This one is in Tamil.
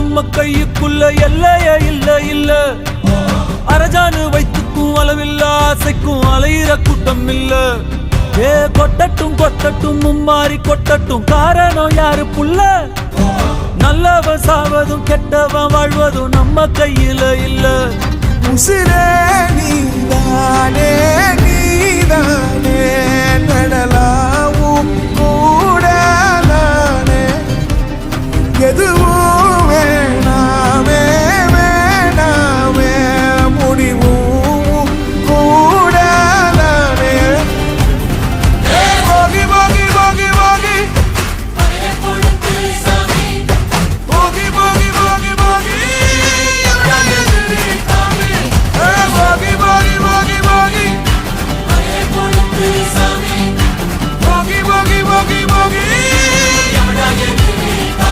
நம்ம கையுக்குள்ள எல்லைய இல்ல இல்ல. அரஜானு வைத்துக்கும் அளவில்ல ஆசைக்கும் அலையிற கூட்டம் இல்ல. ஏ கொட்டட்டும் கொட்டட்டும் மும்மாறி கொட்டட்டும், காரணம் யாரு புள்ள? நல்லவன் சாவதும் கெட்டவன் வாழ்வதும் நம்ம கையில இல்ல. உசிரே நீதானே நீதானே நடலாவும் கூட நானே எதுவும்